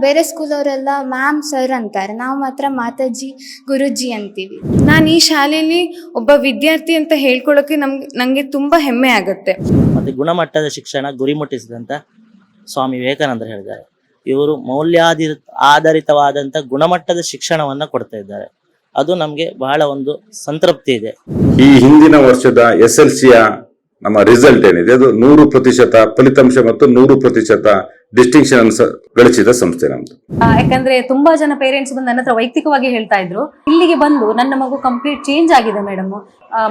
ಬೇರೆ ಸ್ಕೂಲವರೆಲ್ಲ ma'am sir ಅಂತಾರೆ, ನಾವು ಮಾತ್ರ ಮಾತಾಜಿ ಗುರುಜಿ ಅಂತೀವಿ. ನಾನು ಈ ಶಾಲೆಯಲ್ಲಿ ಒಬ್ಬ ವಿದ್ಯಾರ್ಥಿ ಅಂತ ಹೇಳ್ಕೊಳ್ಳೋಕೆ ನನಗೆ ತುಂಬ ಹೆಮ್ಮೆ ಆಗುತ್ತೆ. ಮತ್ತು ಗುಣಮಟ್ಟದ ಶಿಕ್ಷಣ ಗುರಿ ಮುಟ್ಟಿಸಿದಂಥ ಸ್ವಾಮಿ ವಿವೇಕಾನಂದರು ಹೇಳಿದ್ದಾರೆ. ಇವರು ಆಧಾರಿತವಾದಂಥ ಗುಣಮಟ್ಟದ ಶಿಕ್ಷಣವನ್ನು ಕೊಡ್ತಾ ಇದ್ದಾರೆ. ಅದು ನಮಗೆ ಬಹಳ ಒಂದು ಸಂತೃಪ್ತಿ ಇದೆ. ಈ ಹಿಂದಿನ ವರ್ಷದ SLCಯ ನಮ್ಮ ರಿಸಲ್ಟ್ ಏನಿದೆ ಅದು 100% ಫಲಿತಾಂಶ ಮತ್ತು 100% ಡಿಸ್ಟಿಂಕ್ಷನ್ ಗಳಿಸಿದ ಸಂಸ್ಥೆ ನಮ್ದು. ಯಾಕಂದ್ರೆ ತುಂಬಾ ಜನ ಪೇರೆಂಟ್ಸ್ ಬಂದು ನನ್ನ ಹತ್ರ ವೈಯಕ್ತಿಕವಾಗಿ ಹೇಳ್ತಾ ಇದ್ರು, ಇಲ್ಲಿಗೆ ಬಂದು ನನ್ನ ಮಗು ಕಂಪ್ಲೀಟ್ ಚೇಂಜ್ ಆಗಿದೆ ಮೇಡಮ್,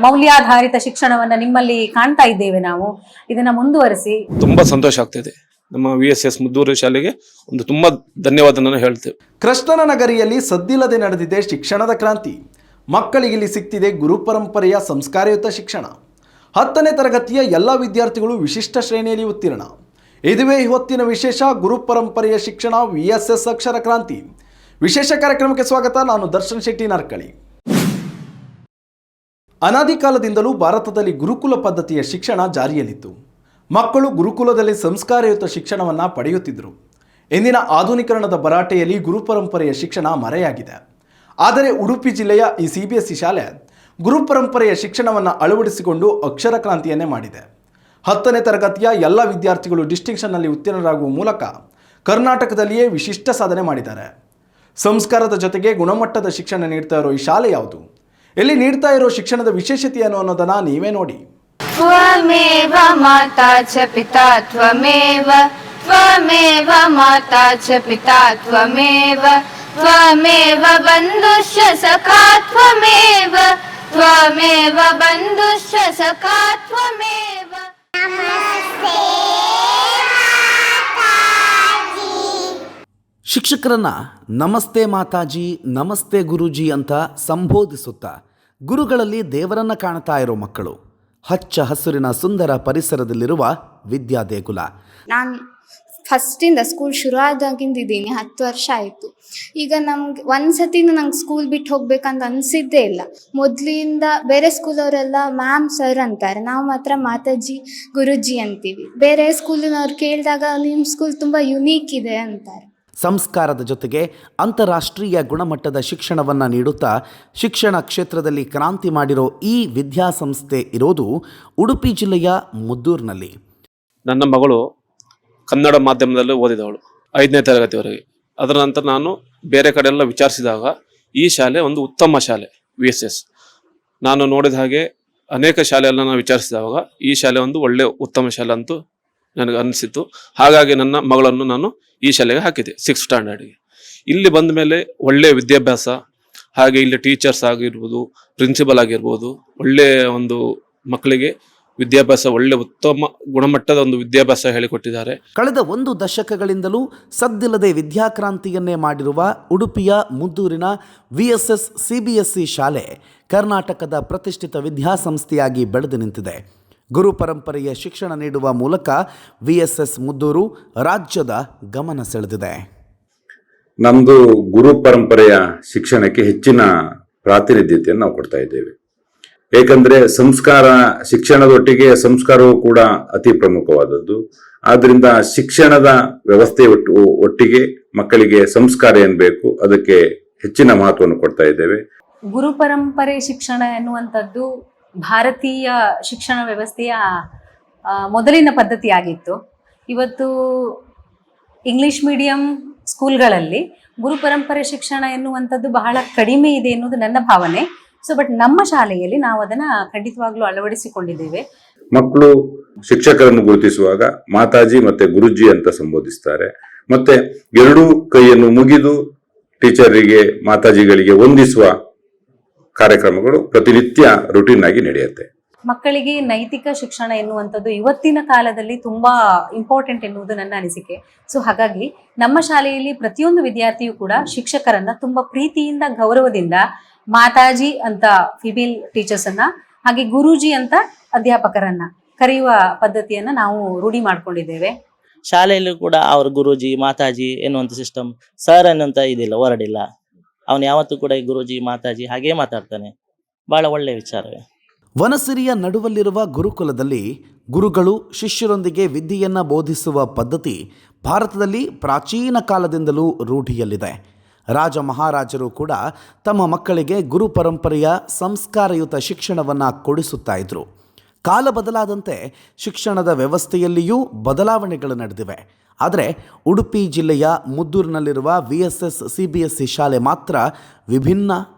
ಮೌಲ್ಯಾಧಾರಿತ ಶಿಕ್ಷಣವನ್ನ ನಿಮ್ಮಲ್ಲಿ ಕಾಣ್ತಾ ಇದ್ದೇವೆ, ನಾವು ಇದನ್ನ ಮುಂದುವರಿಸಿ. ತುಂಬಾ ಸಂತೋಷ ಆಗ್ತಿದೆ. ನಮ್ಮ VSS ಮುದ್ದೂರು ಶಾಲೆಗೆ ಒಂದು ತುಂಬಾ ಧನ್ಯವಾದ ಹೇಳ್ತೇವೆ. ಕೃಷ್ಣನ ನಗರಿಯಲ್ಲಿ ಸದ್ದಿಲ್ಲದೆ ನಡೆದಿದೆ ಶಿಕ್ಷಣದ ಕ್ರಾಂತಿ. ಮಕ್ಕಳಿಗೆ ಇಲ್ಲಿ ಸಿಗ್ತಿದೆ ಗುರುಪರಂಪರೆಯ ಸಂಸ್ಕಾರಯುತ ಶಿಕ್ಷಣ. 10ನೇ ತರಗತಿಯ ಎಲ್ಲ ವಿದ್ಯಾರ್ಥಿಗಳು ವಿಶಿಷ್ಟ ಶ್ರೇಣಿಯಲ್ಲಿ ಉತ್ತೀರ್ಣ. ಇದುವೇ ಇವತ್ತಿನ ವಿಶೇಷ ಗುರುಪರಂಪರೆಯ ಶಿಕ್ಷಣ VSS ಅಕ್ಷರ ಕ್ರಾಂತಿ. ವಿಶೇಷ ಕಾರ್ಯಕ್ರಮಕ್ಕೆ ಸ್ವಾಗತ. ನಾನು ದರ್ಶನ್ ಶೆಟ್ಟಿ ನರ್ಕಳಿ. ಅನಾದಿ ಕಾಲದಿಂದಲೂ ಭಾರತದಲ್ಲಿ ಗುರುಕುಲ ಪದ್ಧತಿಯ ಶಿಕ್ಷಣ ಜಾರಿಯಲ್ಲಿತ್ತು. ಮಕ್ಕಳು ಗುರುಕುಲದಲ್ಲಿ ಸಂಸ್ಕಾರಯುತ ಶಿಕ್ಷಣವನ್ನು ಪಡೆಯುತ್ತಿದ್ದರು. ಇಂದಿನ ಆಧುನೀಕರಣದ ಭರಾಟೆಯಲ್ಲಿ ಗುರುಪರಂಪರೆಯ ಶಿಕ್ಷಣ ಮರೆಯಾಗಿದೆ. ಆದರೆ ಉಡುಪಿ ಜಿಲ್ಲೆಯ ಈ CBSE ಶಾಲೆ ಗುರುಪರಂಪರೆಯ ಶಿಕ್ಷಣವನ್ನು ಅಳವಡಿಸಿಕೊಂಡು ಅಕ್ಷರ ಕ್ರಾಂತಿಯನ್ನೇ ಮಾಡಿದೆ. 10ನೇ ತರಗತಿಯ ಎಲ್ಲ ವಿದ್ಯಾರ್ಥಿಗಳು ಡಿಸ್ಟಿಂಕ್ಷನ್ನಲ್ಲಿ ಉತ್ತೀರ್ಣರಾಗುವ ಮೂಲಕ ಕರ್ನಾಟಕದಲ್ಲಿಯೇ ವಿಶಿಷ್ಟ ಸಾಧನೆ ಮಾಡಿದ್ದಾರೆ. ಸಂಸ್ಕಾರದ ಜೊತೆಗೆ ಗುಣಮಟ್ಟದ ಶಿಕ್ಷಣ ನೀಡ್ತಾ ಇರೋ ಈ ಶಾಲೆ ಯಾವುದು, ಎಲ್ಲಿ ನೀಡ್ತಾ ಇರೋ ಶಿಕ್ಷಣದ ವಿಶೇಷತೆ ಏನು ಅನ್ನೋದನ್ನ ನೀವೇ ನೋಡಿ. ತ್ವಮೇವ ಮಾತಾ ಚ ಪಿತಾ ತ್ವಮೇವ, ತ್ವಮೇವ ಮಾತಾ ಚ ಪಿತಾ ತ್ವಮೇವ, ತ್ವಮೇವ ಬಂಧುಶ್ಚ ಸಖಾ ತ್ವಮೇವ, ತ್ವಮೇವ ಬಂಧುಶ್ಚ ಸಖಾ ತ್ವಮೇವ. ಶಿಕ್ಷಕರನ್ನ ನಮಸ್ತೆ ಮಾತಾಜಿ, ನಮಸ್ತೆ ಗುರೂಜಿ ಅಂತ ಸಂಬೋಧಿಸುತ್ತಾ ಗುರುಗಳಲ್ಲಿ ದೇವರನ್ನ ಕಾಣ್ತಾ ಇರೋ ಮಕ್ಕಳು ಹಚ್ಚ ಹಸುರಿನ ಸುಂದರ ಪರಿಸರದಲ್ಲಿರುವ ವಿದ್ಯಾದೇಗುಲ. ನಾನು ಫಸ್ಟಿಂದ ಸ್ಕೂಲ್ ಶುರು ಆದಾಗಿಂದಿದ್ದೀನಿ, 10 ವರ್ಷ ಆಯಿತು. ಈಗ ನಮ್ಗೆ ಒಂದ್ಸತಿನೂ ನಂಗೆ ಸ್ಕೂಲ್ ಬಿಟ್ಟು ಹೋಗ್ಬೇಕಂತ ಅನಿಸಿದ್ದೇ ಇಲ್ಲ. ಮೊದಲಿಂದ ಬೇರೆ ಸ್ಕೂಲವರೆಲ್ಲ ಮ್ಯಾಮ್ ಸರ್ ಅಂತಾರೆ, ನಾವು ಮಾತ್ರ ಮಾತಾಜಿ ಗುರುಜಿ ಅಂತೀವಿ. ಬೇರೆ ಸ್ಕೂಲಿನವ್ರು ಕೇಳಿದಾಗ ನಿಮ್ಮ ಸ್ಕೂಲ್ ತುಂಬ ಯುನೀಕ್ ಇದೆ ಅಂತಾರೆ. ಸಂಸ್ಕಾರದ ಜೊತೆಗೆ ಅಂತಾರಾಷ್ಟ್ರೀಯ ಗುಣಮಟ್ಟದ ಶಿಕ್ಷಣವನ್ನು ನೀಡುತ್ತಾ ಶಿಕ್ಷಣ ಕ್ಷೇತ್ರದಲ್ಲಿ ಕ್ರಾಂತಿ ಮಾಡಿರೋ ಈ ವಿದ್ಯಾಸಂಸ್ಥೆ ಇರೋದು ಉಡುಪಿ ಜಿಲ್ಲೆಯ ಮುದ್ದೂರಿನಲ್ಲಿ. ನನ್ನ ಮಗಳು ಕನ್ನಡ ಮಾಧ್ಯಮದಲ್ಲಿ ಓದಿದವಳು 5ನೇ ತರಗತಿವರೆಗೆ. ಅದರ ನಂತರ ನಾನು ಬೇರೆ ಕಡೆ ಎಲ್ಲ ವಿಚಾರಿಸಿದಾಗ ಈ ಶಾಲೆ ಒಂದು ಉತ್ತಮ ಶಾಲೆ VSS. ನಾನು ನೋಡಿದ ಹಾಗೆ ಅನೇಕ ಶಾಲೆಯೆಲ್ಲ ನಾನು ವಿಚಾರಿಸಿದಾಗ ಈ ಶಾಲೆ ಒಂದು ಒಳ್ಳೆ ಉತ್ತಮ ಶಾಲೆ ಅಂತೂ ನನಗೆ ಅನಿಸಿತು. ಹಾಗಾಗಿ ನನ್ನ ಮಗಳನ್ನು ನಾನು ಈ ಶಾಲೆಗೆ ಹಾಕಿದೆ 6th ಸ್ಟ್ಯಾಂಡರ್ಡ್ಗೆ. ಇಲ್ಲಿ ಬಂದ ಮೇಲೆ ಒಳ್ಳೆಯ ವಿದ್ಯಾಭ್ಯಾಸ, ಹಾಗೆ ಇಲ್ಲಿ ಟೀಚರ್ಸ್ ಆಗಿರ್ಬೋದು, ಪ್ರಿನ್ಸಿಪಲ್ ಆಗಿರ್ಬೋದು, ಒಳ್ಳೆಯ ಒಂದು ಮಕ್ಕಳಿಗೆ ವಿದ್ಯಾಭ್ಯಾಸ, ಒಳ್ಳೆ ಉತ್ತಮ ಗುಣಮಟ್ಟದ ಒಂದು ವಿದ್ಯಾಭ್ಯಾಸ ಹೇಳಿಕೊಟ್ಟಿದ್ದಾರೆ. ಕಳೆದ 1 ದಶಕಗಳಿಂದಲೂ ಸದ್ದಿಲ್ಲದೆ ವಿದ್ಯಾಕ್ರಾಂತಿಯನ್ನೇ ಮಾಡಿರುವ ಉಡುಪಿಯ ಮುದ್ದೂರಿನ VSS CBSE ಶಾಲೆ ಕರ್ನಾಟಕದ ಪ್ರತಿಷ್ಠಿತ ವಿದ್ಯಾಸಂಸ್ಥೆಯಾಗಿ ಬೆಳೆದು ನಿಂತಿದೆ. ಗುರು ಪರಂಪರೆಯ ಶಿಕ್ಷಣ ನೀಡುವ ಮೂಲಕ VSS ಮುದ್ದೂರು ರಾಜ್ಯದ ಗಮನ ಸೆಳೆದಿದೆ. ನಮ್ದು ಗುರು ಪರಂಪರೆಯ ಶಿಕ್ಷಣಕ್ಕೆ ಹೆಚ್ಚಿನ ಪ್ರಾತಿನಿಧ್ಯತೆಯನ್ನು ನಾವು ಕೊಡ್ತಾ ಇದ್ದೇವೆ. ಏಕೆಂದರೆ ಸಂಸ್ಕಾರ, ಶಿಕ್ಷಣದೊಟ್ಟಿಗೆ ಸಂಸ್ಕಾರವೂ ಕೂಡ ಅತಿ ಪ್ರಮುಖವಾದದ್ದು. ಆದ್ರಿಂದ ಶಿಕ್ಷಣದ ವ್ಯವಸ್ಥೆ ಒಟ್ಟಿಗೆ ಮಕ್ಕಳಿಗೆ ಸಂಸ್ಕಾರ ಏನ್ ಬೇಕು ಅದಕ್ಕೆ ಹೆಚ್ಚಿನ ಮಹತ್ವವನ್ನು ಕೊಡ್ತಾ ಇದ್ದೇವೆ. ಗುರು ಪರಂಪರೆ ಶಿಕ್ಷಣ ಎನ್ನುವಂಥದ್ದು ಭಾರತೀಯ ಶಿಕ್ಷಣ ವ್ಯವಸ್ಥೆಯ ಮೊದಲಿನ ಪದ್ಧತಿಯಾಗಿತ್ತು. ಇವತ್ತು ಇಂಗ್ಲಿಷ್ ಮೀಡಿಯಂ ಸ್ಕೂಲ್ಗಳಲ್ಲಿ ಗುರು ಪರಂಪರೆ ಶಿಕ್ಷಣ ಎನ್ನುವಂಥದ್ದು ಬಹಳ ಕಡಿಮೆ ಇದೆ ಎನ್ನುವುದು ನನ್ನ ಭಾವನೆ. ಬಟ್ ನಮ್ಮ ಶಾಲೆಯಲ್ಲಿ ನಾವು ಅದನ್ನ ಖಂಡಿತವಾಗ್ಲೂ ಅಳವಡಿಸಿಕೊಂಡಿದ್ದೇವೆ. ಮಕ್ಕಳು ಶಿಕ್ಷಕರನ್ನು ಗುರುತಿಸುವಾಗ ಮಾತಾಜಿ ಮತ್ತೆ ಗುರುಜಿ ಅಂತ ಸಂಬೋಧಿಸ್ತಾರೆ. ಮತ್ತೆ ಎರಡೂ ಕೈಯನ್ನು ಮುಗಿದು ಟೀಚರಿಗೆ, ಮಾತಾಜಿಗಳಿಗೆ ವಂದಿಸುವ ಕಾರ್ಯಕ್ರಮಗಳು ಪ್ರತಿನಿತ್ಯ ರುಟೀನ್ ಆಗಿ ನಡೆಯುತ್ತೆ. ಮಕ್ಕಳಿಗೆ ನೈತಿಕ ಶಿಕ್ಷಣ ಎನ್ನುವಂಥದ್ದು ಇವತ್ತಿನ ಕಾಲದಲ್ಲಿ ತುಂಬಾ ಇಂಪಾರ್ಟೆಂಟ್ ಎನ್ನುವುದು ನನ್ನ ಅನಿಸಿಕೆ. ಹಾಗಾಗಿ ನಮ್ಮ ಶಾಲೆಯಲ್ಲಿ ಪ್ರತಿಯೊಂದು ವಿದ್ಯಾರ್ಥಿಯು ಕೂಡ ಶಿಕ್ಷಕರನ್ನ ತುಂಬಾ ಪ್ರೀತಿಯಿಂದ, ಗೌರವದಿಂದ ಮಾತಾಜಿ ಅಂತ ಫಿಮೇಲ್ ಟೀಚರ್ಸ್ ಅನ್ನ, ಹಾಗೆ ಗುರೂಜಿ ಅಂತ ಅಧ್ಯಾಪಕರನ್ನ ಕರೆಯುವ ಪದ್ಧತಿಯನ್ನ ನಾವು ರೂಢಿ ಮಾಡ್ಕೊಂಡಿದ್ದೇವೆ. ಶಾಲೆಯಲ್ಲೂ ಕೂಡ ಅವ್ರ ಗುರೂಜಿ, ಮಾತಾಜಿ ಎನ್ನುವಂಥ ಸಿಸ್ಟಮ್, ಸರ್ ಅನ್ನುವಂಥ ಇದಿಲ್ಲ, ಹೊರಡಿಲ್ಲ. ಅವನು ಯಾವತ್ತೂ ಕೂಡ ಗುರೂಜಿ, ಮಾತಾಜಿ ಹಾಗೇ ಮಾತಾಡ್ತಾನೆ. ಬಹಳ ಒಳ್ಳೆಯ ವಿಚಾರವೇ. ವನಸಿರಿಯ ನಡುವಲ್ಲಿರುವ ಗುರುಕುಲದಲ್ಲಿ ಗುರುಗಳು ಶಿಷ್ಯರೊಂದಿಗೆ ವಿದ್ಯೆಯನ್ನು ಬೋಧಿಸುವ ಪದ್ಧತಿ ಭಾರತದಲ್ಲಿ ಪ್ರಾಚೀನ ಕಾಲದಿಂದಲೂ ರೂಢಿಯಲ್ಲಿದೆ. ರಾಜ ಮಹಾರಾಜರು ಕೂಡ ತಮ್ಮ ಮಕ್ಕಳಿಗೆ ಗುರು ಪರಂಪರೆಯ ಸಂಸ್ಕಾರಯುತ ಶಿಕ್ಷಣವನ್ನು ಕೊಡಿಸುತ್ತಾ ಇದ್ರು. ಕಾಲ ಬದಲಾದಂತೆ ಶಿಕ್ಷಣದ ವ್ಯವಸ್ಥೆಯಲ್ಲಿಯೂ ಬದಲಾವಣೆಗಳು ನಡೆದಿವೆ. ಆದರೆ ಉಡುಪಿ ಜಿಲ್ಲೆಯ ಮುದ್ದೂರಿನಲ್ಲಿರುವ VSS CBSE ಶಾಲೆ ಮಾತ್ರ ವಿಭಿನ್ನ,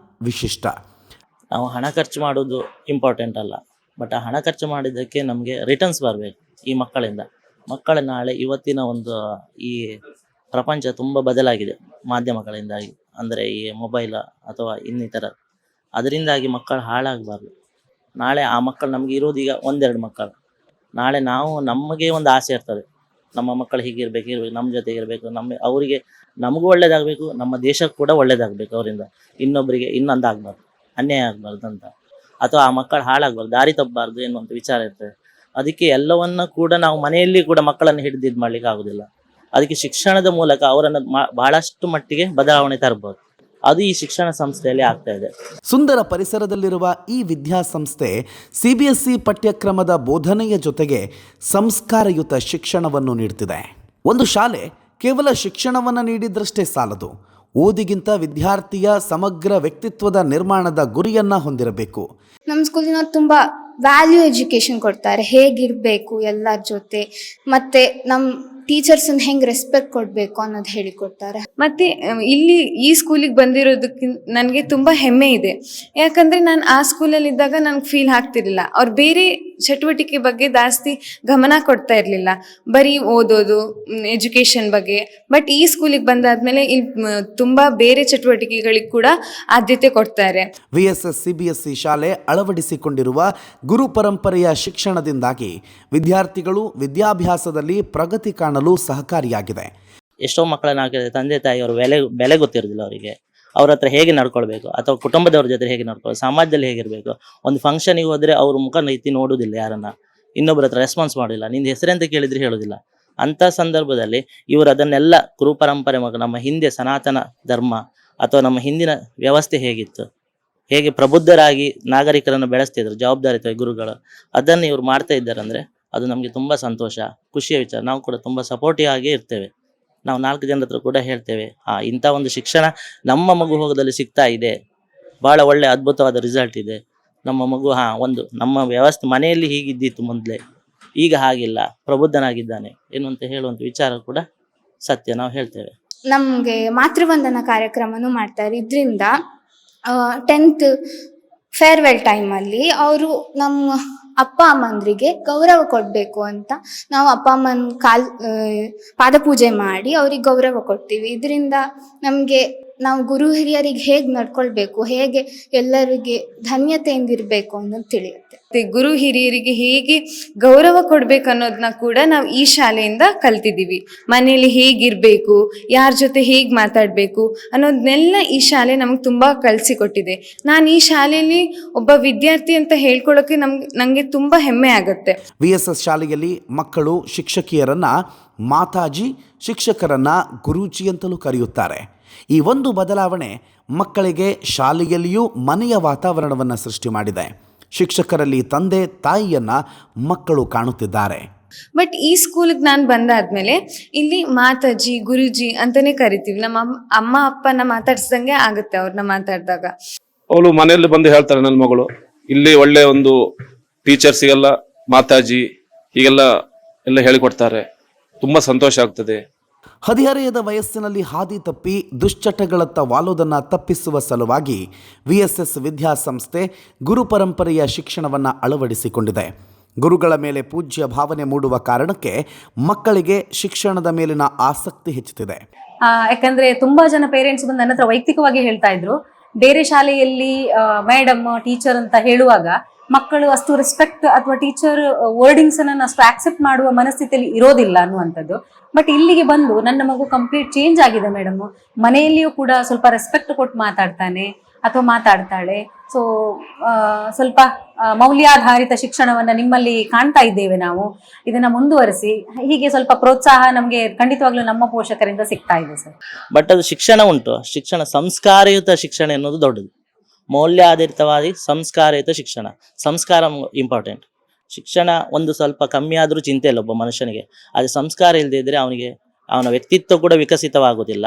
ವಿಶಿಷ್ಟ. ನಾವು ಹಣ ಖರ್ಚು ಮಾಡೋದು ಇಂಪಾರ್ಟೆಂಟ್ ಅಲ್ಲ, ಬಟ್ ಆ ಹಣ ಖರ್ಚು ಮಾಡಿದ್ದಕ್ಕೆ ನಮಗೆ ರಿಟರ್ನ್ಸ್ ಬರಬೇಕು ಈ ಮಕ್ಕಳಿಂದ. ಮಕ್ಕಳ ನಾಳೆ ಇವತ್ತಿನ ಒಂದು ಈ ಪ್ರಪಂಚ ತುಂಬ ಬದಲಾಗಿದೆ ಮಾಧ್ಯಮಗಳಿಂದಾಗಿ, ಅಂದರೆ ಈ ಮೊಬೈಲ್ ಅಥವಾ ಇನ್ನಿತರ, ಅದರಿಂದಾಗಿ ಮಕ್ಕಳು ಹಾಳಾಗಬಾರ್ದು. ನಾಳೆ ಆ ಮಕ್ಕಳು ನಮಗೆ ಇರೋದು ಈಗ ಒಂದೆರಡು ಮಕ್ಕಳು, ನಾಳೆ ನಾವು ನಮಗೆ ಒಂದು ಆಸೆ ಇರ್ತದೆ, ನಮ್ಮ ಮಕ್ಕಳು ಹೀಗಿರ್ಬೇಕು, ನಮ್ಮ ಜೊತೆಗೆ ಇರಬೇಕು, ಅವರಿಗೆ ನಮಗೂ ಒಳ್ಳೇದಾಗಬೇಕು, ನಮ್ಮ ದೇಶಕ್ಕೆ ಕೂಡ ಒಳ್ಳೇದಾಗಬೇಕು, ಅವರಿಂದ ಇನ್ನೊಬ್ಬರಿಗೆ ಇನ್ನೊಂದು ಆಗಬಾರ್ದು, ಅನ್ಯಾಯ ಆಗಬಾರ್ದು ಅಂತ, ಅಥವಾ ಆ ಮಕ್ಕಳು ಹಾಳಾಗಬಾರ್ದು, ದಾರಿ ತಪ್ಪಬಾರ್ದು ಎನ್ನುವಂಥ ವಿಚಾರ ಇರ್ತದೆ. ಅದಕ್ಕೆ ಎಲ್ಲವನ್ನ ಕೂಡ ನಾವು ಮನೆಯಲ್ಲಿ ಕೂಡ ಮಕ್ಕಳನ್ನು ಹಿಡಿದು ಇದು ಮಾಡ್ಲಿಕ್ಕೆ ಆಗೋದಿಲ್ಲ. ಅದಕ್ಕೆ ಶಿಕ್ಷಣದ ಮೂಲಕ ಅವರನ್ನು ಬಹಳಷ್ಟು ಮಟ್ಟಿಗೆ ಬದಲಾವಣೆ ತರಬಹುದು. ಅದು ಈ ಶಿಕ್ಷಣ ಸಂಸ್ಥೆಯಲ್ಲಿ ಆಗ್ತಾ ಇದೆ. ಸುಂದರ ಪರಿಸರದಲ್ಲಿರುವ ಈ ವಿದ್ಯಾಸಂಸ್ಥೆ CBSE ಪಠ್ಯಕ್ರಮದ ಬೋಧನೆಯ ಜೊತೆಗೆ ಸಂಸ್ಕಾರಯುತ ಶಿಕ್ಷಣವನ್ನು ನೀಡುತ್ತಿದೆ. ಒಂದು ಶಾಲೆ ಕೇವಲ ಶಿಕ್ಷಣವನ್ನು ನೀಡಿದ್ರಷ್ಟೇ ಸಾಲದು, ಓದಿಗಿಂತ ವಿದ್ಯಾರ್ಥಿಯ ಸಮಗ್ರ ವ್ಯಕ್ತಿತ್ವದ ನಿರ್ಮಾಣದ ಗುರಿಯನ್ನು ಹೊಂದಿರಬೇಕು. ನಮ್ಮ ಸ್ಕೂಲಿನವ್ರು ತುಂಬ ವ್ಯಾಲ್ಯೂ ಎಜುಕೇಷನ್ ಕೊಡ್ತಾರೆ, ಹೇಗಿರಬೇಕು ಎಲ್ಲರ ಜೊತೆ, ಮತ್ತು ನಮ್ಮ ಟೀಚರ್ಸನ್ನು ಹೆಂಗೆ ರೆಸ್ಪೆಕ್ಟ್ ಕೊಡಬೇಕು ಅನ್ನೋದು ಹೇಳಿಕೊಡ್ತಾರೆ. ಮತ್ತೆ ಇಲ್ಲಿ ಈ ಸ್ಕೂಲಿಗೆ ಬಂದಿರೋದಕ್ಕಿಂತ ನನಗೆ ತುಂಬ ಹೆಮ್ಮೆ ಇದೆ. ಯಾಕಂದರೆ ನಾನು ಆ ಸ್ಕೂಲಲ್ಲಿ ಇದ್ದಾಗ ನನಗೆ ಫೀಲ್ ಆಗ್ತಿರ್ಲಿಲ್ಲ, ಅವ್ರು ಬೇರೆ ಚಟುವಟಿಕೆ ಬಗ್ಗೆ ಜಾಸ್ತಿ ಗಮನ ಕೊಡ್ತಾ ಇರಲಿಲ್ಲ, ಬರೀ ಓದೋದು, ಎಜುಕೇಷನ್ ಬಗ್ಗೆ. ಬಟ್ ಈ ಸ್ಕೂಲಿಗೆ ಬಂದಾದ್ಮೇಲೆ ಇಲ್ಲಿ ತುಂಬ ಬೇರೆ ಚಟುವಟಿಕೆಗಳಿಗೆ ಕೂಡ ಆದ್ಯತೆ ಕೊಡ್ತಾರೆ. VSS CBSE ಶಾಲೆ ಅಳವಡಿಸಿಕೊಂಡಿರುವ ಗುರು ಪರಂಪರೆಯ ಶಿಕ್ಷಣದಿಂದಾಗಿ ವಿದ್ಯಾರ್ಥಿಗಳು ವಿದ್ಯಾಭ್ಯಾಸದಲ್ಲಿ ಪ್ರಗತಿ ಕಾಣಲು ಸಹಕಾರಿಯಾಗಿದೆ. ಎಷ್ಟೋ ಮಕ್ಕಳನ್ನ ಹಾಕಿದ್ರೆ ತಂದೆ ತಾಯಿಯವರು ಬೆಲೆ ಗೊತ್ತಿರೋದಿಲ್ಲ ಅವರಿಗೆ. ಅವ್ರ ಹತ್ರ ಹೇಗೆ ನಡ್ಕೊಳ್ಬೇಕು, ಅಥವಾ ಕುಟುಂಬದವ್ರ ಜೊತೆ ಹೇಗೆ ನಡ್ಕೊಳ್ಬೇಕು, ಸಮಾಜದಲ್ಲಿ ಹೇಗಿರಬೇಕು. ಒಂದು ಫಂಕ್ಷನಿಗೆ ಹೋದರೆ ಅವ್ರ ಮುಖ ಎತ್ತಿ ನೋಡೋದಿಲ್ಲ, ಯಾರನ್ನ ಇನ್ನೊಬ್ಬರ ಹತ್ರ ರೆಸ್ಪಾನ್ಸ್ ಮಾಡೋದಿಲ್ಲ, ನಿಂದು ಹೆಸರೆಂತ ಕೇಳಿದ್ರೆ ಹೇಳೋದಿಲ್ಲ. ಅಂಥ ಸಂದರ್ಭದಲ್ಲಿ ಇವರು ಅದನ್ನೆಲ್ಲ ಗುರು ಪರಂಪರೆ ಮಗ, ನಮ್ಮ ಹಿಂದೆ ಸನಾತನ ಧರ್ಮ ಅಥವಾ ನಮ್ಮ ಹಿಂದಿನ ವ್ಯವಸ್ಥೆ ಹೇಗಿತ್ತು, ಹೇಗೆ ಪ್ರಬುದ್ಧರಾಗಿ ನಾಗರಿಕರನ್ನು ಬೆಳೆಸ್ತಿದ್ರು ಜವಾಬ್ದಾರಿತ ಗುರುಗಳು, ಅದನ್ನು ಇವ್ರು ಮಾಡ್ತಾ ಇದ್ದಾರೆ ಅಂದರೆ ಅದು ನಮಗೆ ತುಂಬ ಸಂತೋಷ, ಖುಷಿಯ ವಿಚಾರ. ನಾವು ಕೂಡ ತುಂಬ ಸಪೋರ್ಟಿವ್ ಆಗೇ ಇರ್ತೇವೆ. ನಾವು 4 ಜನರ ಹತ್ರ ಕೂಡ ಹೇಳ್ತೇವೆ, ಇಂಥ ಒಂದು ಶಿಕ್ಷಣ ನಮ್ಮ ಮಗು ಹೋಗೋದಲ್ಲಿ ಸಿಗ್ತಾ ಇದೆ, ಭಾಳ ಒಳ್ಳೆ ಅದ್ಭುತವಾದ ರಿಸಲ್ಟ್ ಇದೆ. ನಮ್ಮ ಮಗು ಒಂದು ನಮ್ಮ ವ್ಯವಸ್ಥೆ ಮನೆಯಲ್ಲಿ ಹೀಗಿದ್ದಿತ್ತು ಮೊದಲೇ, ಈಗ ಹಾಗಿಲ್ಲ, ಪ್ರಬುದ್ಧನಾಗಿದ್ದಾನೆ ಎನ್ನುವಂತ ಹೇಳುವಂಥ ವಿಚಾರ ಕೂಡ ಸತ್ಯ, ನಾವು ಹೇಳ್ತೇವೆ. ನಮಗೆ ಮಾತೃವಂದನಾ ಕಾರ್ಯಕ್ರಮನೂ ಮಾಡ್ತಾರೆ. ಇದರಿಂದ 10th ಫೇರ್ವೆಲ್ ಟೈಮಲ್ಲಿ ಅವರು ನಮ್ಮ ಅಪ್ಪ ಅಮ್ಮಂದ್ರಿಗೆ ಗೌರವ ಕೊಡಬೇಕು ಅಂತ ನಾವು ಅಪ್ಪ ಅಮ್ಮನ ಪಾದಪೂಜೆ ಮಾಡಿ ಅವ್ರಿಗೆ ಗೌರವ ಕೊಡ್ತೀವಿ. ಇದರಿಂದ ನಮಗೆ ನಾವು ಗುರು ಹಿರಿಯರಿಗೆ ಹೇಗೆ ನಡ್ಕೊಳ್ಬೇಕು, ಹೇಗೆ ಎಲ್ಲರಿಗೆ ಧನ್ಯತೆಯಿಂದಿರಬೇಕು ಅನ್ನೋದು ತಿಳಿಯುತ್ತೆ. ಗುರು ಹಿರಿಯರಿಗೆ ಹೇಗೆ ಗೌರವ ಕೊಡ್ಬೇಕು ಅನ್ನೋದನ್ನ ಕೂಡ ನಾವು ಈ ಶಾಲೆಯಿಂದ ಕಲ್ತಿದ್ದೀವಿ. ಮನೆಯಲ್ಲಿ ಹೇಗಿರ್ಬೇಕು, ಯಾರ ಜೊತೆ ಹೇಗೆ ಮಾತಾಡಬೇಕು ಅನ್ನೋದನ್ನೆಲ್ಲ ಈ ಶಾಲೆ ನಮ್ಗೆ ತುಂಬಾ ಕಲಿಸಿಕೊಟ್ಟಿದೆ. ನಾನು ಈ ಶಾಲೆಯಲ್ಲಿ ಒಬ್ಬ ವಿದ್ಯಾರ್ಥಿ ಅಂತ ಹೇಳ್ಕೊಳ್ಳೋಕೆ ನಂಗೆ ತುಂಬಾ ಹೆಮ್ಮೆ ಆಗುತ್ತೆ. VSS ಶಾಲೆಯಲ್ಲಿ ಮಕ್ಕಳು ಶಿಕ್ಷಕಿಯರನ್ನ ಮಾತಾಜಿ, ಶಿಕ್ಷಕರನ್ನ ಗುರೂಜಿ ಅಂತಲೂ ಕರೆಯುತ್ತಾರೆ. ಈ ಒಂದು ಬದಲಾವಣೆ ಮಕ್ಕಳಿಗೆ ಶಾಲೆಯಲ್ಲಿಯೂ ಮನೆಯ ವಾತಾವರಣವನ್ನು ಸೃಷ್ಟಿ ಮಾಡಿದೆ. ಶಿಕ್ಷಕರಲ್ಲಿ ತಂದೆ ತಾಯಿಯನ್ನ ಮಕ್ಕಳು ಕಾಣುತ್ತಿದ್ದಾರೆ. ಬಟ್ ಈ ಸ್ಕೂಲಿಗೆ ನಾನು ಬಂದಾದ್ಮೇಲೆ ಇಲ್ಲಿ ಮಾತಾಜಿ, ಗುರುಜಿ ಅಂತಾನೆ ಕರಿತೀವಿ. ನಮ್ಮ ಅಮ್ಮ ಅಪ್ಪನ ಮಾತಾಡ್ಸ್ದಂಗೆ ಆಗುತ್ತೆ ಅವ್ರನ್ನ ಮಾತಾಡಿದಾಗ. ಅವಳು ಮನೆಯಲ್ಲಿ ಬಂದು ಹೇಳ್ತಾರೆ, ನನ್ನ ಮಗಳು ಇಲ್ಲಿ ಒಳ್ಳೆ ಒಂದು ಟೀಚರ್ಸಿಗೆಲ್ಲ ಮಾತಾಜಿ ಹೀಗೆಲ್ಲ ಹೇಳಿಕೊಡ್ತಾರೆ, ತುಂಬಾ ಸಂತೋಷ ಆಗ್ತದೆ. ಹದಿಹರೆಯದ ವಯಸ್ಸಿನಲ್ಲಿ ಹಾದಿ ತಪ್ಪಿ ದುಶ್ಚಟಗಳತ್ತ ವಾಲೋದನ್ನು ತಪ್ಪಿಸುವ ಸಲುವಾಗಿ VSS ವಿದ್ಯಾಸಂಸ್ಥೆ ಗುರು ಪರಂಪರೆಯ ಶಿಕ್ಷಣವನ್ನು ಅಳವಡಿಸಿಕೊಂಡಿದೆ. ಗುರುಗಳ ಮೇಲೆ ಪೂಜ್ಯ ಭಾವನೆ ಮೂಡುವ ಕಾರಣಕ್ಕೆ ಮಕ್ಕಳಿಗೆ ಶಿಕ್ಷಣದ ಮೇಲಿನ ಆಸಕ್ತಿ ಹೆಚ್ಚುತ್ತಿದೆ. ಯಾಕಂದ್ರೆ ತುಂಬಾ ಜನ ಪೇರೆಂಟ್ಸ್ ಬಂದು ನನ್ನ ಹತ್ರ ವೈಯಕ್ತಿಕವಾಗಿ ಹೇಳ್ತಾ ಇದ್ರು, ಬೇರೆ ಶಾಲೆಯಲ್ಲಿ ಮೇಡಮ್, ಟೀಚರ್ ಅಂತ ಹೇಳುವಾಗ ಮಕ್ಕಳು ಅಷ್ಟು ರೆಸ್ಪೆಕ್ಟ್ ಅಥವಾ ಟೀಚರ್ ವರ್ಡಿಂಗ್ಸ್ ಅನ್ನು ಅಷ್ಟು ಆಕ್ಸೆಪ್ಟ್ ಮಾಡುವ ಮನಸ್ಥಿತಿಯಲ್ಲಿ ಇರೋದಿಲ್ಲ ಅನ್ನುವಂಥದ್ದು. ಬಟ್ ಇಲ್ಲಿಗೆ ಬಂದು ನನ್ನ ಮಗು ಕಂಪ್ಲೀಟ್ ಚೇಂಜ್ ಆಗಿದೆ ಮೇಡಮ್, ಮನೆಯಲ್ಲಿಯೂ ಕೂಡ ಸ್ವಲ್ಪ ರೆಸ್ಪೆಕ್ಟ್ ಕೊಟ್ಟು ಮಾತಾಡ್ತಾನೆ ಅಥವಾ ಮಾತಾಡ್ತಾಳೆ. ಸೊ ಸ್ವಲ್ಪ ಮೌಲ್ಯಾಧಾರಿತ ಶಿಕ್ಷಣವನ್ನ ನಿಮ್ಮಲ್ಲಿ ಕಾಣ್ತಾ ಇದ್ದೇವೆ ನಾವು, ಇದನ್ನ ಮುಂದುವರಿಸಿ. ಹೀಗೆ ಸ್ವಲ್ಪ ಪ್ರೋತ್ಸಾಹ ನಮಗೆ ಖಂಡಿತವಾಗ್ಲೂ ನಮ್ಮ ಪೋಷಕರಿಂದ ಸಿಗ್ತಾ ಇದೆ ಸರ್. ಬಟ್ ಅದು ಶಿಕ್ಷಣ ಉಂಟು, ಶಿಕ್ಷಣ ಸಂಸ್ಕಾರಯುತ ಶಿಕ್ಷಣ ಎನ್ನುವುದು ದೊಡ್ಡದು. ಮೌಲ್ಯಾಧಾರಿತವಾಗಿ ಸಂಸ್ಕಾರಯುತ ಶಿಕ್ಷಣ. ಸಂಸ್ಕಾರ ಇಂಪಾರ್ಟೆಂಟ್. ಶಿಕ್ಷಣ ಒಂದು ಸ್ವಲ್ಪ ಕಮ್ಮಿ ಆದರೂ ಚಿಂತೆ ಇಲ್ಲ ಒಬ್ಬ ಮನುಷ್ಯನಿಗೆ. ಆದರೆ ಸಂಸ್ಕಾರ ಇಲ್ಲದೆ ಇದ್ದರೆ ಅವನ ವ್ಯಕ್ತಿತ್ವ ಕೂಡ ವಿಕಸಿತವಾಗುವುದಿಲ್ಲ,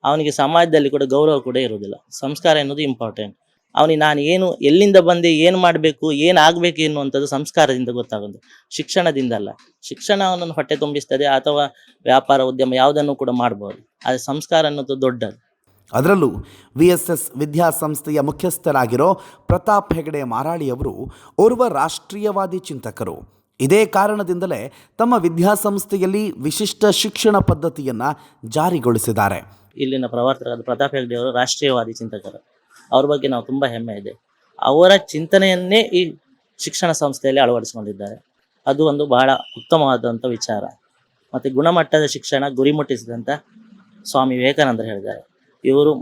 ಅವನಿಗೆ ಸಮಾಜದಲ್ಲಿ ಕೂಡ ಗೌರವ ಕೂಡ ಇರುವುದಿಲ್ಲ. ಸಂಸ್ಕಾರ ಎನ್ನುವುದು ಇಂಪಾರ್ಟೆಂಟ್. ಅವನಿಗೆ ನಾನು ಏನು, ಎಲ್ಲಿಂದ ಬಂದೆ, ಏನು ಮಾಡಬೇಕು, ಏನು ಆಗಬೇಕು ಎನ್ನುವಂಥದ್ದು ಸಂಸ್ಕಾರದಿಂದ ಗೊತ್ತಾಗೋದು, ಶಿಕ್ಷಣದಿಂದ ಅಲ್ಲ. ಶಿಕ್ಷಣ ಅವನನ್ನು ಹೊಟ್ಟೆ ತುಂಬಿಸ್ತದೆ, ಅಥವಾ ವ್ಯಾಪಾರ ಉದ್ಯಮ ಯಾವುದನ್ನು ಕೂಡ ಮಾಡ್ಬೋದು. ಆದರೆ ಸಂಸ್ಕಾರ ಅನ್ನೋದು ದೊಡ್ಡದು. ಅದರಲ್ಲೂ VSS ವಿದ್ಯಾಸಂಸ್ಥೆಯ ಮುಖ್ಯಸ್ಥರಾಗಿರೋ ಪ್ರತಾಪ್ ಹೆಗಡೆ ಮಾರಾಳಿಯವರು ಓರ್ವ ರಾಷ್ಟ್ರೀಯವಾದಿ ಚಿಂತಕರು. ಇದೇ ಕಾರಣದಿಂದಲೇ ತಮ್ಮ ವಿದ್ಯಾಸಂಸ್ಥೆಯಲ್ಲಿ ವಿಶಿಷ್ಟ ಶಿಕ್ಷಣ ಪದ್ಧತಿಯನ್ನು ಜಾರಿಗೊಳಿಸಿದ್ದಾರೆ. ಇಲ್ಲಿನ ಪ್ರವರ್ತಕರಾದ ಪ್ರತಾಪ್ ಹೆಗ್ಡೆ ಅವರು ರಾಷ್ಟ್ರೀಯವಾದಿ ಚಿಂತಕರು. ಅವ್ರ ಬಗ್ಗೆ ನಾವು ತುಂಬ ಹೆಮ್ಮೆ ಇದೆ. ಅವರ ಚಿಂತನೆಯನ್ನೇ ಈ ಶಿಕ್ಷಣ ಸಂಸ್ಥೆಯಲ್ಲಿ ಅಳವಡಿಸಿಕೊಂಡಿದ್ದಾರೆ. ಅದು ಒಂದು ಬಹಳ ಉತ್ತಮವಾದಂಥ ವಿಚಾರ. ಮತ್ತು ಗುಣಮಟ್ಟದ ಶಿಕ್ಷಣ ಗುರಿ ಮುಟ್ಟಿಸಿದಂಥ ಸ್ವಾಮಿ ವಿವೇಕಾನಂದರು ಹೇಳಿದ್ದಾರೆ. ಇವರು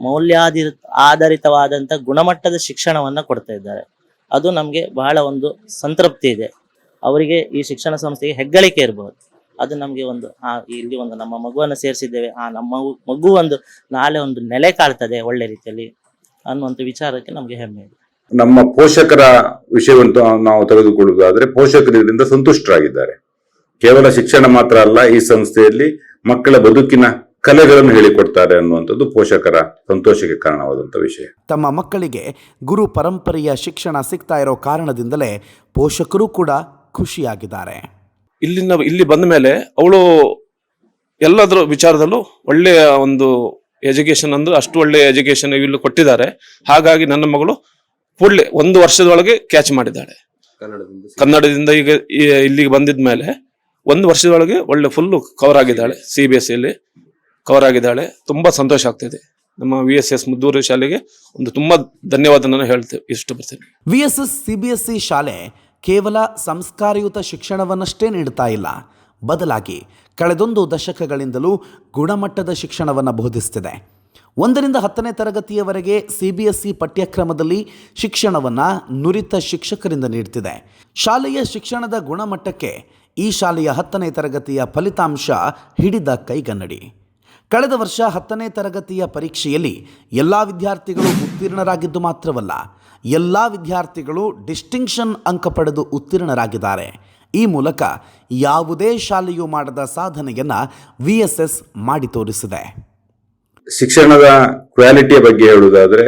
ಆಧಾರಿತವಾದಂಥ ಗುಣಮಟ್ಟದ ಶಿಕ್ಷಣವನ್ನು ಕೊಡ್ತಾ ಇದ್ದಾರೆ. ಅದು ನಮಗೆ ಬಹಳ ಒಂದು ಸಂತೃಪ್ತಿ ಇದೆ. ಅವರಿಗೆ ಈ ಶಿಕ್ಷಣ ಸಂಸ್ಥೆಗೆ ಹೆಗ್ಗಳಿಕೆ ಇರಬಹುದು. ಅದು ನಮಗೆ ಒಂದು ಇಲ್ಲಿ ಒಂದು ನಮ್ಮ ಮಗುವನ್ನು ಸೇರಿಸಿದ್ದೇವೆ, ನಮ್ಮ ಮಗು ಒಂದು ನಾಳೆ ಒಂದು ನೆಲೆ ಕಾಳ್ತದೆ ಒಳ್ಳೆ ರೀತಿಯಲ್ಲಿ ಅನ್ನುವಂಥ ವಿಚಾರಕ್ಕೆ ನಮಗೆ ಹೆಮ್ಮೆ ಇದೆ. ನಮ್ಮ ಪೋಷಕರ ವಿಷಯವಂತೂ ನಾವು ತೆಗೆದುಕೊಳ್ಳುವುದಾದ್ರೆ, ಪೋಷಕರು ಇದರಿಂದ ಸಂತುಷ್ಟರಾಗಿದ್ದಾರೆ. ಕೇವಲ ಶಿಕ್ಷಣ ಮಾತ್ರ ಅಲ್ಲ, ಈ ಸಂಸ್ಥೆಯಲ್ಲಿ ಮಕ್ಕಳ ಬದುಕಿನ ಕಲೆಗಳನ್ನು ಹೇಳಿಕೊಡ್ತಾರೆ ಅನ್ನುವಂಥದ್ದು ಪೋಷಕರ ಸಂತೋಷಕ್ಕೆ ಕಾರಣವಾದಂಥ ವಿಷಯ. ತಮ್ಮ ಮಕ್ಕಳಿಗೆ ಗುರು ಪರಂಪರೆಯ ಶಿಕ್ಷಣ ಸಿಗ್ತಾ ಇರೋ ಕಾರಣದಿಂದಲೇ ಪೋಷಕರು ಕೂಡ ಖುಷಿಯಾಗಿದ್ದಾರೆ. ಇಲ್ಲಿ ಬಂದ ಮೇಲೆ ಅವಳು ಎಲ್ಲದರ ವಿಚಾರದಲ್ಲೂ ಒಳ್ಳೆಯ ಒಂದು ಎಜುಕೇಶನ್, ಅಂದ್ರೆ ಅಷ್ಟು ಒಳ್ಳೆಯ ಎಜುಕೇಶನ್ ಇಲ್ಲಿ ಕೊಟ್ಟಿದ್ದಾರೆ. ಹಾಗಾಗಿ ನನ್ನ ಮಗಳು ಕೂಡಲೇ 1 ವರ್ಷದೊಳಗೆ ಕ್ಯಾಚ್ ಮಾಡಿದ್ದಾಳೆ. ಕನ್ನಡದಿಂದ ಈಗ ಇಲ್ಲಿಗೆ ಬಂದಿದ ಮೇಲೆ 1 ವರ್ಷದೊಳಗೆ ಒಳ್ಳೆ ಫುಲ್ಲು ಕವರ್ ಆಗಿದ್ದಾಳೆ. CBSE ಕವರ್ ಆಗಿದ್ದಾಳೆ. ತುಂಬಾ ಸಂತೋಷ ಆಗ್ತಿದೆ. ನಮ್ಮ VSS ಮುದ್ದೂರು ಶಾಲೆಗೆ ಒಂದು ತುಂಬಾ ಧನ್ಯವಾದ ನಾನು ಇಷ್ಟಪಡ್ತೇನೆ. VSS CBSE ಶಾಲೆ ಕೇವಲ ಸಂಸ್ಕಾರಯುತ ಶಿಕ್ಷಣವನ್ನಷ್ಟೇ ನೀಡ್ತಾ ಇಲ್ಲ, ಬದಲಾಗಿ ಕಳೆದೊಂದು ದಶಕಗಳಿಂದಲೂ ಗುಣಮಟ್ಟದ ಶಿಕ್ಷಣವನ್ನು ಬೋಧಿಸ್ತಿದೆ. 1ರಿಂದ 10ನೇ ತರಗತಿಯವರೆಗೆ CBSE ಪಠ್ಯಕ್ರಮದಲ್ಲಿ ಶಿಕ್ಷಣವನ್ನು ನುರಿತ ಶಿಕ್ಷಕರಿಂದ ನೀಡ್ತಿದೆ. ಶಾಲೆಯ ಶಿಕ್ಷಣದ ಗುಣಮಟ್ಟಕ್ಕೆ ಈ ಶಾಲೆಯ 10ನೇ ತರಗತಿಯ ಫಲಿತಾಂಶ ಹಿಡಿದ ಕೈಗನ್ನಡಿ. ಕಳೆದ ವರ್ಷ 10ನೇ ತರಗತಿಯ ಪರೀಕ್ಷೆಯಲ್ಲಿ ಎಲ್ಲ ವಿದ್ಯಾರ್ಥಿಗಳು ಉತ್ತೀರ್ಣರಾಗಿದ್ದು ಮಾತ್ರವಲ್ಲ, ಎಲ್ಲ ವಿದ್ಯಾರ್ಥಿಗಳು ಡಿಸ್ಟಿಂಕ್ಷನ್ ಅಂಕ ಪಡೆದು ಉತ್ತೀರ್ಣರಾಗಿದ್ದಾರೆ. ಈ ಮೂಲಕ ಯಾವುದೇ ಶಾಲೆಯೂ ಮಾಡದ ಸಾಧನೆಯನ್ನು VSS ಮಾಡಿ ತೋರಿಸಿದೆ. ಶಿಕ್ಷಣದ ಕ್ವಾಲಿಟಿಯ ಬಗ್ಗೆ ಹೇಳುವುದಾದ್ರೆ,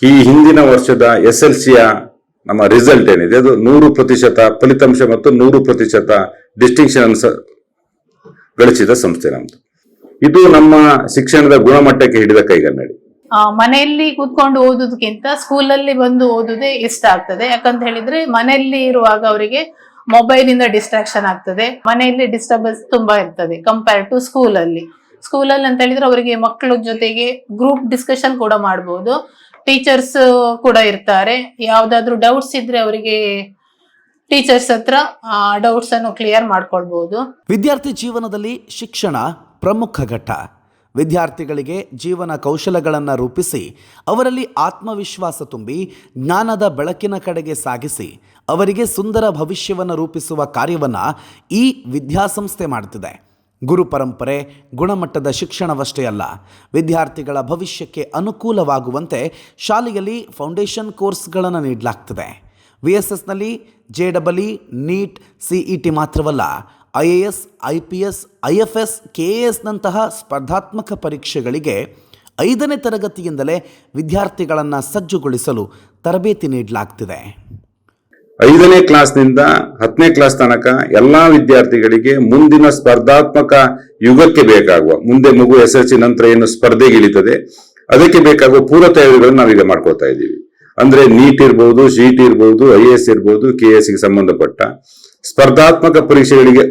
ಈ ಹಿಂದಿನ ವರ್ಷದ SLCಯ ನಮ್ಮ ರಿಸಲ್ಟ್ ಏನಿದೆ ಅದು 100% ಫಲಿತಾಂಶ ಮತ್ತು 100% ಡಿಸ್ಟಿಂಕ್ಷನ್ ಗಳಿಸಿದ ಸಂಸ್ಥೆ ನಮ್ದು. ಇದು ನಮ್ಮ ಶಿಕ್ಷಣದ ಗುಣಮಟ್ಟಕ್ಕೆ ಹಿಡಿದ ಕೈಗನ್ನಡಿ. ಮನೆಯಲ್ಲಿ ಕೂತ್ಕೊಂಡು ಓದೋದಕ್ಕಿಂತ ಸ್ಕೂಲಲ್ಲಿ ಬಂದು ಓದೋದೇ ಇಷ್ಟ ಆಗ್ತದೆ. ಯಾಕಂತ ಹೇಳಿದ್ರೆ ಮನೆಯಲ್ಲಿ ಇರುವಾಗ ಅವರಿಗೆ ಮೊಬೈಲ್ ಇಂದ ಡಿಸ್ಟ್ರಾಕ್ಷನ್ ಆಗ್ತದೆ, ಮನೆಯಲ್ಲಿ ಡಿಸ್ಟರ್ಬೆನ್ಸ್ ತುಂಬಾ ಇರ್ತದೆ ಕಂಪೇರ್ ಟು ಸ್ಕೂಲಲ್ಲಿ ಅಂತ ಹೇಳಿದ್ರೆ ಅವರಿಗೆ ಮಕ್ಕಳ ಜೊತೆಗೆ ಗ್ರೂಪ್ ಡಿಸ್ಕಷನ್ ಕೂಡ ಮಾಡಬಹುದು. ಟೀಚರ್ಸ್ ಕೂಡ ಇರ್ತಾರೆ. ಯಾವ್ದಾದ್ರು ಡೌಟ್ಸ್ ಇದ್ರೆ ಅವರಿಗೆ ಟೀಚರ್ಸ್ ಹತ್ರ ಡೌಟ್ಸ್ ಅನ್ನು ಕ್ಲಿಯರ್ ಮಾಡ್ಕೊಳ್ಬಹುದು. ವಿದ್ಯಾರ್ಥಿ ಜೀವನದಲ್ಲಿ ಶಿಕ್ಷಣ ಪ್ರಮುಖ ಘಟ್ಟ. ವಿದ್ಯಾರ್ಥಿಗಳಿಗೆ ಜೀವನ ಕೌಶಲಗಳನ್ನು ರೂಪಿಸಿ ಅವರಲ್ಲಿ ಆತ್ಮವಿಶ್ವಾಸ ತುಂಬಿ ಜ್ಞಾನದ ಬೆಳಕಿನ ಕಡೆಗೆ ಸಾಗಿಸಿ ಅವರಿಗೆ ಸುಂದರ ಭವಿಷ್ಯವನ್ನು ರೂಪಿಸುವ ಕಾರ್ಯವನ್ನು ಈ ವಿದ್ಯಾಸಂಸ್ಥೆ ಮಾಡುತ್ತಿದೆ. ಗುರು ಪರಂಪರೆ ಗುಣಮಟ್ಟದ ಶಿಕ್ಷಣವಷ್ಟೇ ಅಲ್ಲ, ವಿದ್ಯಾರ್ಥಿಗಳ ಭವಿಷ್ಯಕ್ಕೆ ಅನುಕೂಲವಾಗುವಂತೆ ಶಾಲೆಯಲ್ಲಿ ಫೌಂಡೇಶನ್ ಕೋರ್ಸ್ಗಳನ್ನು ನೀಡಲಾಗ್ತದೆ. VSSನಲ್ಲಿ JEE, NEET, CET ಮಾತ್ರವಲ್ಲ, IAS, IPS, IFS, KAS ಸ್ಪರ್ಧಾತ್ಮಕ ಪರೀಕ್ಷೆಗಳಿಗೆ 5ನೇ ತರಗತಿಯಿಂದಲೇ ವಿದ್ಯಾರ್ಥಿಗಳನ್ನು ಸಜ್ಜುಗೊಳಿಸಲು ತರಬೇತಿ ನೀಡಲಾಗ್ತಿದೆ. 5ನೇ ಕ್ಲಾಸ್ನಿಂದ 10ನೇ ಕ್ಲಾಸ್ ತನಕ ಎಲ್ಲಾ ವಿದ್ಯಾರ್ಥಿಗಳಿಗೆ ಮುಂದಿನ ಸ್ಪರ್ಧಾತ್ಮಕ ಯುಗಕ್ಕೆ ಬೇಕಾಗುವ, ಮುಂದೆ ಮಗು SLC ನಂತರ ಏನು ಸ್ಪರ್ಧೆಗೆ ಇಳಿತದೆ ಅದಕ್ಕೆ ಬೇಕಾಗುವ ಪೂರ್ವ ತಯಾರಿಗಳನ್ನು ನಾವೀಗ ಮಾಡ್ಕೊಳ್ತಾ ಇದ್ದೀವಿ. ಅಂದ್ರೆ NEET ಇರ್ಬೋದು, CET ಇರ್ಬೋದು, IAS ಇರ್ಬೋದು, KASಗೆ ಸಂಬಂಧಪಟ್ಟ ಸ್ಪರ್ಧಾತ್ಮಕ ಪರೀಕ್ಷೆಗಳಿಗೆ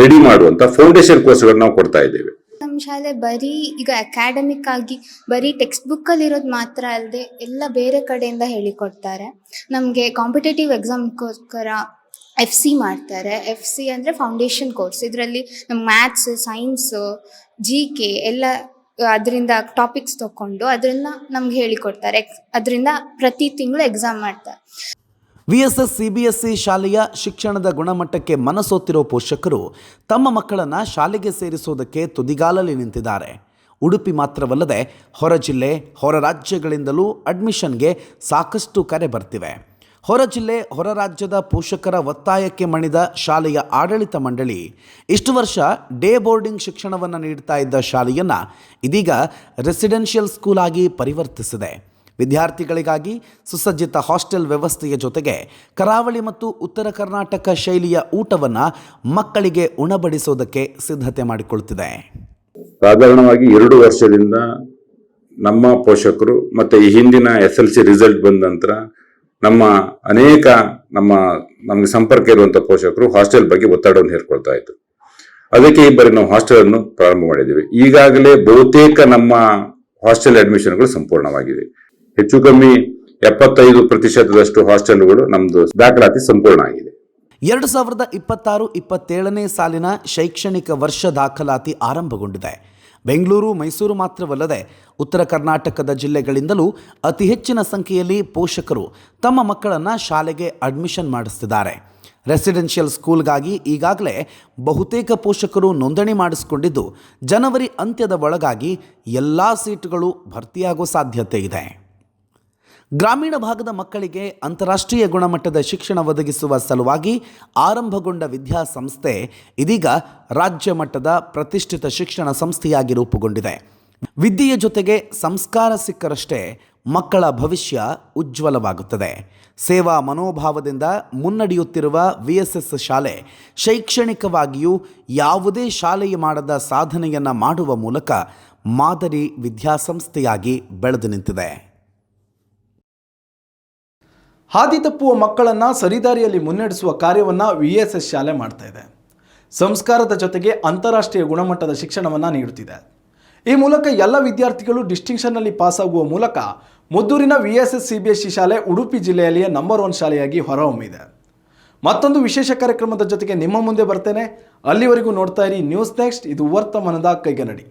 ರೆಡಿ ಮಾಡುವಂತ ಫೌಂಡೇಶನ್ ಕೋರ್ಸ್ಗಳನ್ನ ನಾವು ಕೊಡ್ತಾ ಇದ್ದೇವೆ. ನಮ್ಮ ಶಾಲೆ ಬರೀ ಈಗ ಅಕಾಡೆಮಿಕ್ ಆಗಿ ಬರೀ ಟೆಕ್ಸ್ಟ್ ಬುಕ್ಕಲ್ಲಿ ಇರೋದು ಮಾತ್ರ ಅಲ್ಲದೆ ಎಲ್ಲ ಬೇರೆ ಕಡೆಯಿಂದ ಹೇಳಿಕೊಡ್ತಾರೆ. ನಮಗೆ ಕಾಂಪಿಟೇಟಿವ್ ಎಕ್ಸಾಮ್ಗೋಸ್ಕರ FC ಮಾಡ್ತಾರೆ. FC ಅಂದರೆ ಫೌಂಡೇಶನ್ ಕೋರ್ಸ್. ಇದರಲ್ಲಿ ನಮ್ಮ ಮ್ಯಾಥ್ಸ್, ಸೈನ್ಸು, GK ಎಲ್ಲ ಅದರಿಂದ ಟಾಪಿಕ್ಸ್ ತಗೊಂಡು ಅದರಿಂದ ನಮ್ಗೆ ಹೇಳಿಕೊಡ್ತಾರೆ. ಅದರಿಂದ ಪ್ರತಿ ತಿಂಗಳು ಎಕ್ಸಾಮ್ ಮಾಡ್ತಾರೆ. VSS CBSE ಶಾಲೆಯ ಶಿಕ್ಷಣದ ಗುಣಮಟ್ಟಕ್ಕೆ ಮನಸೋತಿರೋ ಪೋಷಕರು ತಮ್ಮ ಮಕ್ಕಳನ್ನು ಶಾಲೆಗೆ ಸೇರಿಸೋದಕ್ಕೆ ತುದಿಗಾಲಲ್ಲಿ ನಿಂತಿದ್ದಾರೆ. ಉಡುಪಿ ಮಾತ್ರವಲ್ಲದೆ ಹೊರ ಜಿಲ್ಲೆ, ಹೊರ ರಾಜ್ಯಗಳಿಂದಲೂ ಅಡ್ಮಿಷನ್ಗೆ ಸಾಕಷ್ಟು ಕರೆ ಬರ್ತಿವೆ. ಹೊರ ಜಿಲ್ಲೆ, ಹೊರ ರಾಜ್ಯದ ಪೋಷಕರ ಒತ್ತಾಯಕ್ಕೆ ಮಣಿದ ಶಾಲೆಯ ಆಡಳಿತ ಮಂಡಳಿ ಇಷ್ಟು ವರ್ಷ ಡೇ ಬೋರ್ಡಿಂಗ್ ಶಿಕ್ಷಣವನ್ನು ನೀಡ್ತಾ ಇದ್ದ ಶಾಲೆಯನ್ನು ಇದೀಗ ರೆಸಿಡೆನ್ಷಿಯಲ್ ಸ್ಕೂಲ್ ಆಗಿ ಪರಿವರ್ತಿಸಿದೆ. ವಿದ್ಯಾರ್ಥಿಗಳಿಗಾಗಿ ಸುಸಜ್ಜಿತ ಹಾಸ್ಟೆಲ್ ವ್ಯವಸ್ಥೆಯ ಜೊತೆಗೆ ಕರಾವಳಿ ಮತ್ತು ಉತ್ತರ ಕರ್ನಾಟಕ ಶೈಲಿಯ ಊಟವನ್ನು ಮಕ್ಕಳಿಗೆ ಉಣಬಡಿಸೋದಕ್ಕೆ ಸಿದ್ಧತೆ ಮಾಡಿಕೊಳ್ತಿದೆ. ಸಾಧಾರಣವಾಗಿ 2 ವರ್ಷದಿಂದ ನಮ್ಮ ಪೋಷಕರು ಮತ್ತೆ ಈ ಹಿಂದಿನ SLC ರಿಸಲ್ಟ್ ಬಂದ ನಂತರ ನಮಗೆ ಸಂಪರ್ಕ ಇರುವಂತಹ ಪೋಷಕರು ಹಾಸ್ಟೆಲ್ ಬಗ್ಗೆ ಒತ್ತಡವನ್ನು ಹೇರ್ಕೊಳ್ತಾ ಇದ್ರು. ಅದಕ್ಕೆ ಈ ಬಾರಿ ನಾವು ಹಾಸ್ಟೆಲ್ ಅನ್ನು ಪ್ರಾರಂಭ ಮಾಡಿದ್ದೀವಿ. ಈಗಾಗಲೇ ಬಹುತೇಕ ನಮ್ಮ ಹಾಸ್ಟೆಲ್ ಅಡ್ಮಿಷನ್ಗಳು ಸಂಪೂರ್ಣವಾಗಿವೆ. ಹೆಚ್ಚು ಕಮ್ಮಿ 75% ಹಾಸ್ಟೆಲ್ಗಳು ನಮ್ದು ದಾಖಲಾತಿ ಸಂಪೂರ್ಣ ಆಗಿದೆ. 2026-27ನೇ ಸಾಲಿನ ಶೈಕ್ಷಣಿಕ ವರ್ಷ ದಾಖಲಾತಿ ಆರಂಭಗೊಂಡಿದೆ. ಬೆಂಗಳೂರು, ಮೈಸೂರು ಮಾತ್ರವಲ್ಲದೆ ಉತ್ತರ ಕರ್ನಾಟಕದ ಜಿಲ್ಲೆಗಳಿಂದಲೂ ಅತಿ ಹೆಚ್ಚಿನ ಸಂಖ್ಯೆಯಲ್ಲಿ ಪೋಷಕರು ತಮ್ಮ ಮಕ್ಕಳನ್ನು ಶಾಲೆಗೆ ಅಡ್ಮಿಷನ್ ಮಾಡಿಸ್ತಿದ್ದಾರೆ. ರೆಸಿಡೆನ್ಷಿಯಲ್ ಸ್ಕೂಲ್ಗಾಗಿ ಈಗಾಗಲೇ ಬಹುತೇಕ ಪೋಷಕರು ನೋಂದಣಿ ಮಾಡಿಸಿಕೊಂಡಿದ್ದು, ಜನವರಿ ಅಂತ್ಯದ ಒಳಗಾಗಿ ಎಲ್ಲ ಸೀಟುಗಳು ಭರ್ತಿಯಾಗೋ ಸಾಧ್ಯತೆ ಇದೆ. ಗ್ರಾಮೀಣ ಭಾಗದ ಮಕ್ಕಳಿಗೆ ಅಂತಾರಾಷ್ಟ್ರೀಯ ಗುಣಮಟ್ಟದ ಶಿಕ್ಷಣ ಒದಗಿಸುವ ಸಲುವಾಗಿ ಆರಂಭಗೊಂಡ ವಿದ್ಯಾಸಂಸ್ಥೆ ಇದೀಗ ರಾಜ್ಯ ಮಟ್ಟದ ಪ್ರತಿಷ್ಠಿತ ಶಿಕ್ಷಣ ಸಂಸ್ಥೆಯಾಗಿ ರೂಪುಗೊಂಡಿದೆ. ವಿದ್ಯೆಯ ಜೊತೆಗೆ ಸಂಸ್ಕಾರ ಸಿಕ್ಕರಷ್ಟೇ ಮಕ್ಕಳ ಭವಿಷ್ಯ ಉಜ್ವಲವಾಗುತ್ತದೆ. ಸೇವಾ ಮನೋಭಾವದಿಂದ ಮುನ್ನಡೆಯುತ್ತಿರುವ VSS ಶಾಲೆ ಶೈಕ್ಷಣಿಕವಾಗಿಯೂ ಯಾವುದೇ ಶಾಲೆಯು ಮಾಡದ ಸಾಧನೆಯನ್ನು ಮಾಡುವ ಮೂಲಕ ಮಾದರಿ ವಿದ್ಯಾಸಂಸ್ಥೆಯಾಗಿ ಬೆಳೆದು ನಿಂತಿದೆ. ಹಾದಿ ತಪ್ಪುವ ಮಕ್ಕಳನ್ನು ಸರಿದಾರಿಯಲ್ಲಿ ಮುನ್ನಡೆಸುವ ಕಾರ್ಯವನ್ನು VSS ಶಾಲೆ ಮಾಡ್ತಾ ಇದೆ. ಸಂಸ್ಕಾರದ ಜೊತೆಗೆ ಅಂತಾರಾಷ್ಟ್ರೀಯ ಗುಣಮಟ್ಟದ ಶಿಕ್ಷಣವನ್ನು ನೀಡುತ್ತಿದೆ. ಈ ಮೂಲಕ ಎಲ್ಲ ವಿದ್ಯಾರ್ಥಿಗಳು ಡಿಸ್ಟಿಂಕ್ಷನ್ನಲ್ಲಿ ಪಾಸಾಗುವ ಮೂಲಕ ಮುದ್ದೂರಿನ VSS CBSE ಶಾಲೆ ಉಡುಪಿ ಜಿಲ್ಲೆಯಲ್ಲಿಯೇ ನಂಬರ್ 1 ಶಾಲೆಯಾಗಿ ಹೊರಹೊಮ್ಮಿದೆ. ಮತ್ತೊಂದು ವಿಶೇಷ ಕಾರ್ಯಕ್ರಮದ ಜೊತೆಗೆ ನಿಮ್ಮ ಮುಂದೆ ಬರ್ತೇನೆ. ಅಲ್ಲಿವರೆಗೂ ನೋಡ್ತಾ ಇರಿ ನ್ಯೂಸ್ ನೆಕ್ಸ್ಟ್. ಇದು ವರ್ತಮಾನದ ಕೈಗನ್ನಡಿ.